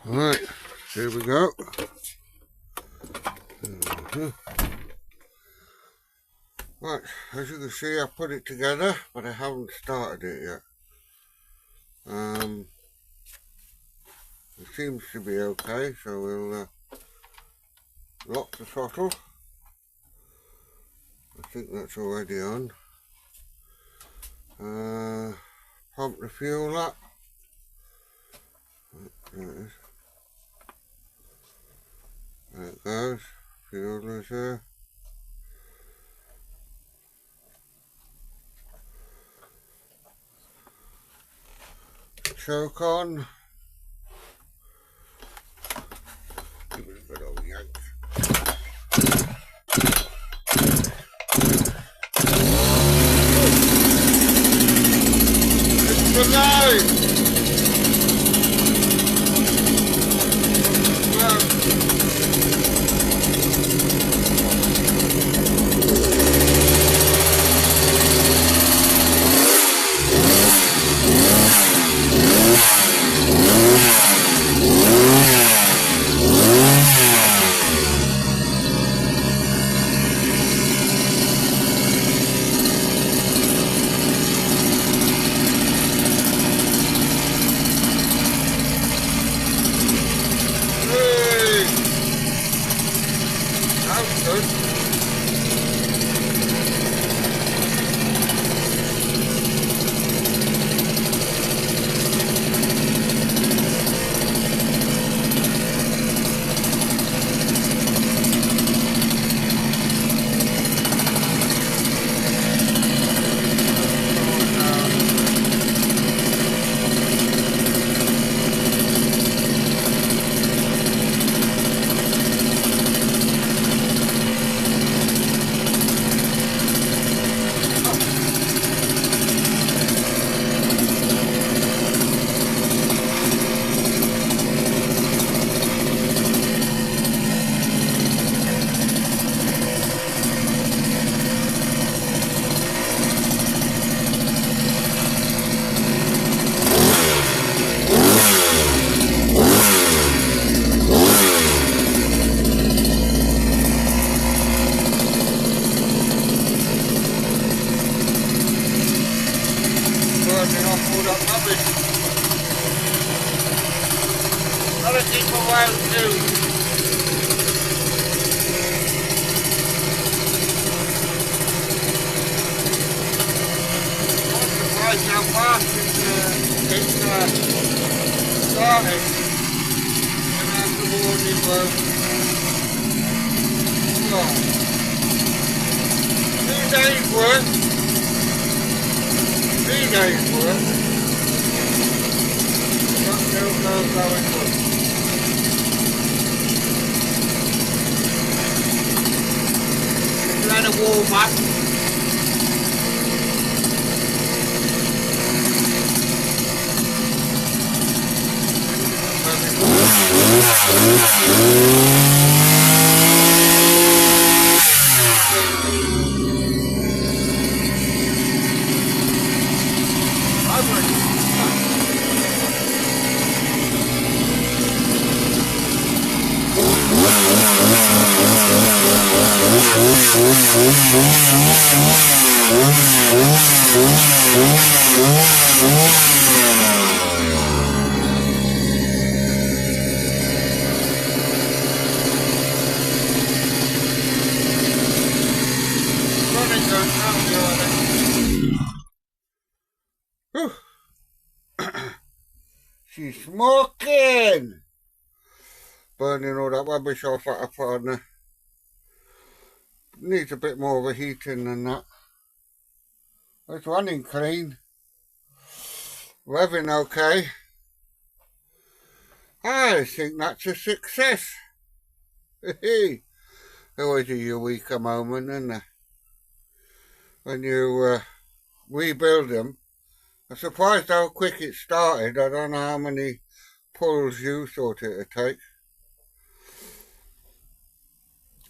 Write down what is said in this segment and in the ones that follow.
Right, here we go. Right, as you can see, I put it together, but I haven't started it yet. It seems to be okay, so we'll lock the throttle. I think that's already on. Pump the fuel up. There it is. There it goes. Fuel is there. Choke on. Give it a good old yank. It's alive! Gotta keep a while too. I'm surprised how fast it's started. And after warning, well, 2 days work. 3 days work. Still going good. Let it warm up. She's smoking! Burning all that rubbish off at her partner. Needs a bit more of a heating than that. It's running clean. Revving okay. I think that's a success. Always a eureka moment, isn't it? When you rebuild them. I'm surprised how quick it started. I don't know how many pulls you thought it would take.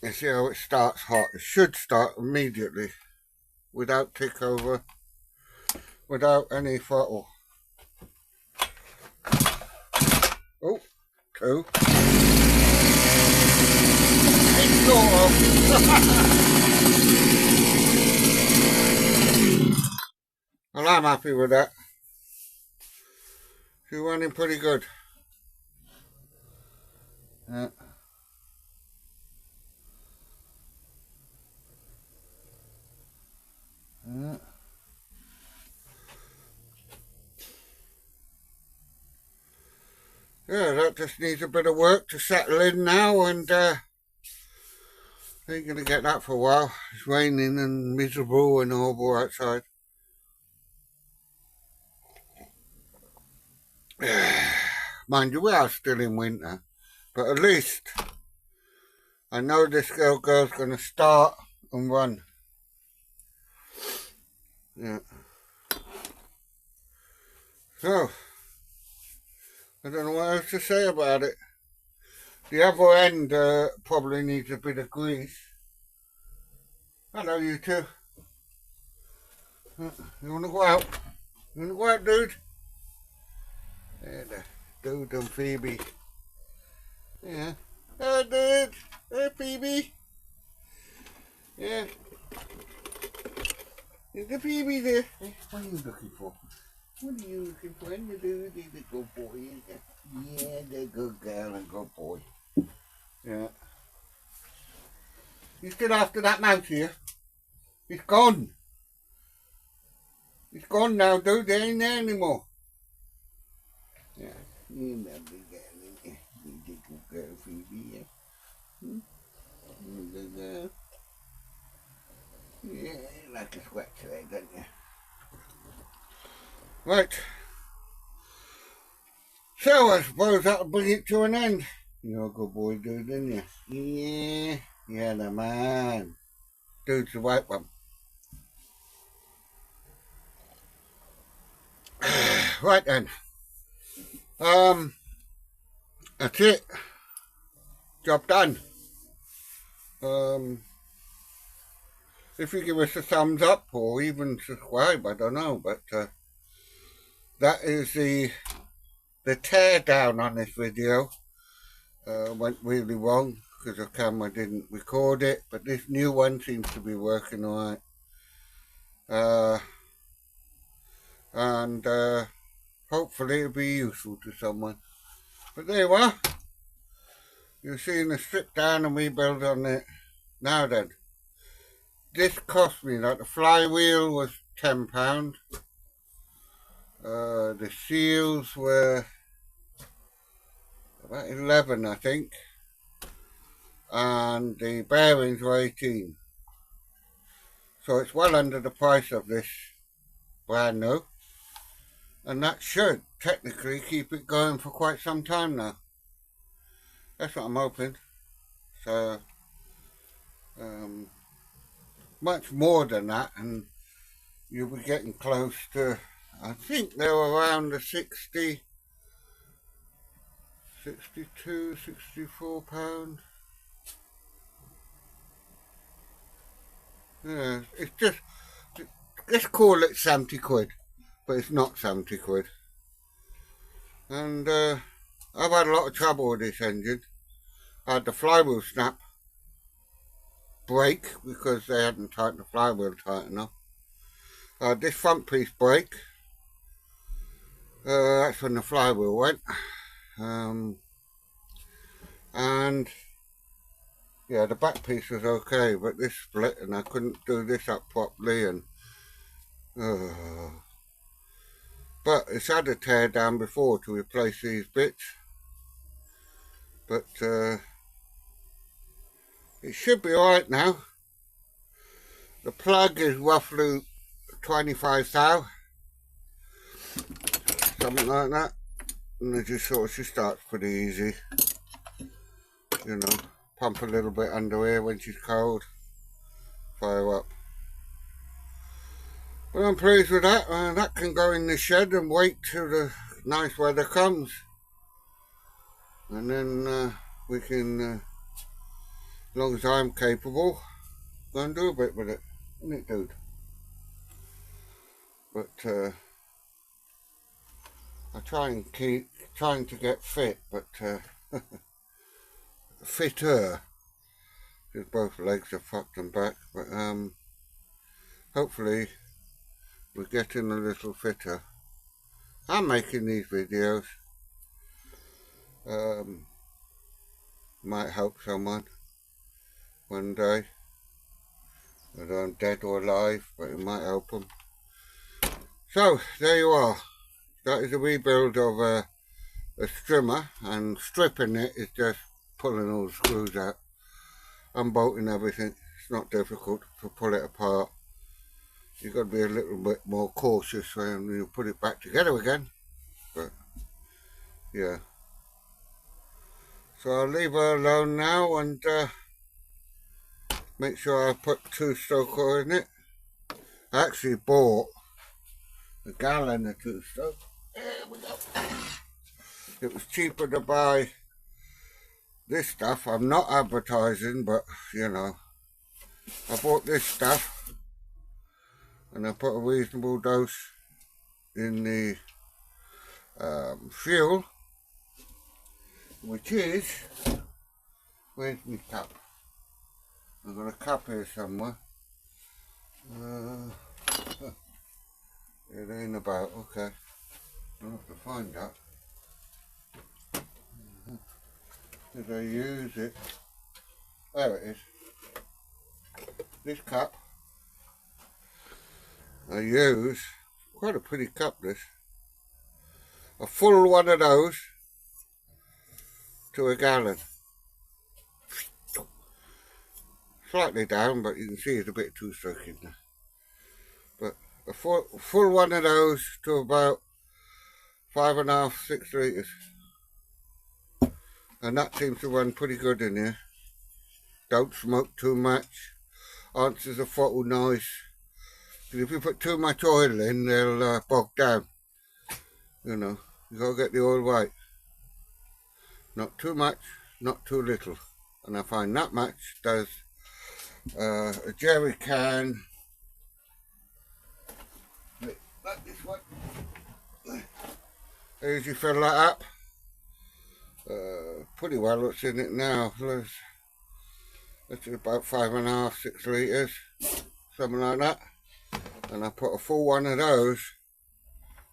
You see how it starts hot. It should start immediately, without tick over, without any throttle. Oh, to. It's sort of. Well, I'm happy with that. She's running pretty good. Yeah. Yeah. Yeah, that just needs a bit of work to settle in now, and ain't gonna get that for a while. It's raining and miserable and horrible outside. Mind you, we are still in winter, but at least I know this girl's gonna start and run. Yeah. So, I don't know what else to say about it. The other end probably needs a bit of grease. Hello, you two. You wanna go out? You wanna go out, dude? There, the dude and Phoebe. Yeah. Hello, dude. Hey, Phoebe. Yeah. Is the Phoebe there? Hey, what are you looking for? What are you looking for? And the dude is a good boy, isn't it? Yeah, they're a good girl and good boy. Yeah. You still after that mouse here? It's gone. It's gone now, dude. They ain't there anymore. Yeah. You lovely girl, ain't you? You good girl, Phoebe, yeah? Hmm? You good girl? Yeah, you like a sweat today, don't you? Right. So I suppose that'll bring it to an end. You're a good boy, dude, didn't you? Yeah. Yeah, the man. Dude's the white one. Right then. That's it. Job done. If you give us a thumbs up or even subscribe, I don't know, but that is the tear down on this video. Went really wrong because the camera didn't record it, but this new one seems to be working alright. And hopefully it'll be useful to someone. But there you are. You're seeing the strip down and rebuild on it. Now then, this cost me, like the flywheel was £10. The seals were about 11, I think. And the bearings were 18. So it's well under the price of this brand new. And that should technically keep it going for quite some time now. That's what I'm hoping. So, much more than that, and you'll be getting close to, I think they were around the 60, 62, 64 pounds. Yeah, it's just, let's call it 70 quid, but it's not 70 quid. And I've had a lot of trouble with this engine. I had the flywheel snap break because they hadn't tightened the flywheel tight enough. This front piece break. That's when the flywheel went. And yeah, the back piece was okay, but this split and I couldn't do this up properly, and but it's had a tear down before to replace these bits. But it should be alright now. The plug is roughly 25 thou, something like that. And it just sort of, she starts pretty easy. You know, pump a little bit under here when she's cold, fire up. But I'm pleased with that. That can go in the shed and wait till the nice weather comes. And then we can, as long as I'm capable, go and do a bit with it. Isn't it, dude? But I try and keep trying to get fit, but fitter, because both legs are fucked and back, but hopefully we're getting a little fitter. I'm making these videos, might help someone one day, whether I'm dead or alive, but it might help them. So there you are, that is a rebuild of a strimmer, and stripping it is just pulling all the screws out, unbolting everything. It's not difficult to pull it apart. You've got to be a little bit more cautious when you put it back together again, but yeah. So I'll leave her alone now and make sure I put 2-stroke oil in it. I actually bought a gallon of 2-stroke. There we go. It was cheaper to buy this stuff. I'm not advertising, but you know, I bought this stuff and I put a reasonable dose in the fuel, which is, where's my cup? I've got a cup here somewhere. It ain't about, okay. I'll have to find that. Did I use it? There it is. This cup I use, quite a pretty cup this. A full one of those to a gallon. Slightly down, but you can see it's a bit 2-stroke in there. But a full one of those to about 5.5, 6 litres. And that seems to run pretty good in here. Don't smoke too much. Answers a throttle nice. Because if you put too much oil in, they'll bog down. You know, you got to get the oil right. Not too much, not too little. And I find that much does a jerry can, like this one. I usually fill that up. Pretty well what's in it now. It's about 5.5, 6 litres, something like that. And I put a full one of those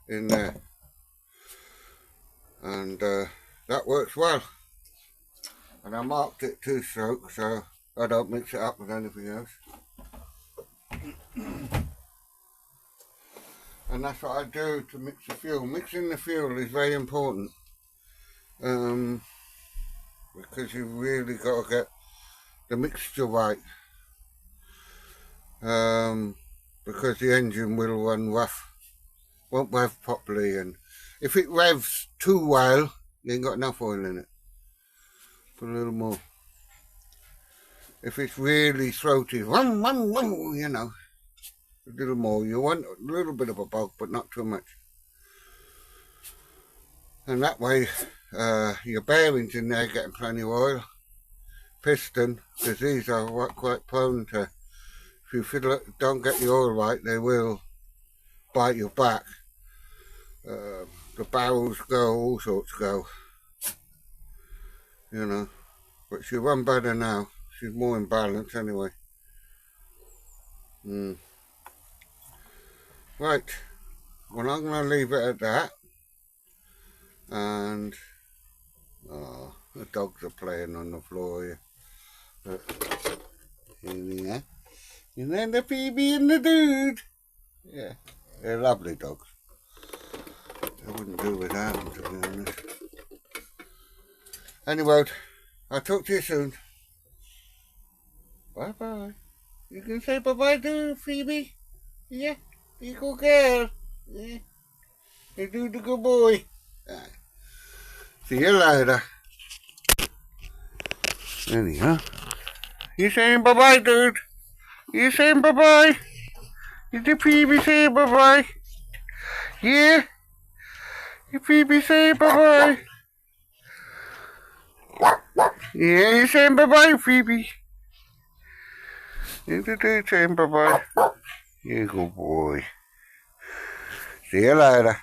in there. And that works well. And I marked it 2-stroke, so I don't mix it up with anything else. And that's what I do to mix the fuel. Mixing the fuel is very important. Because you've really got to get the mixture right. Because the engine will run rough, won't rev properly, and if it revs too well, you ain't got enough oil in it. Put a little more. If it's really throaty, wum, wum, wum, you know, a little more. You want a little bit of a bulk, but not too much. And that way, your bearings in there getting plenty of oil. Piston, because these are quite prone to, if you don't get the oil right, they will bite your back. The barrels go, all sorts go. You know, but she run better now. She's more in balance anyway. Right, well, I'm going to leave it at that. And the dogs are playing on the floor here. But here we are. And then the Phoebe and the dude. Yeah, they're lovely dogs. I wouldn't do without them, to be honest. Anyway, I'll talk to you soon. Bye bye. You can say bye bye to Phoebe. Yeah, be a good girl. Yeah, you do the good boy. See you later. Anyhow, you saying bye bye, dude? You saying bye bye? Is the Phoebe saying bye bye? Yeah? You Phoebe saying bye bye? Yeah, you saying bye bye, Phoebe? You the dude saying bye bye? You good boy. See you later.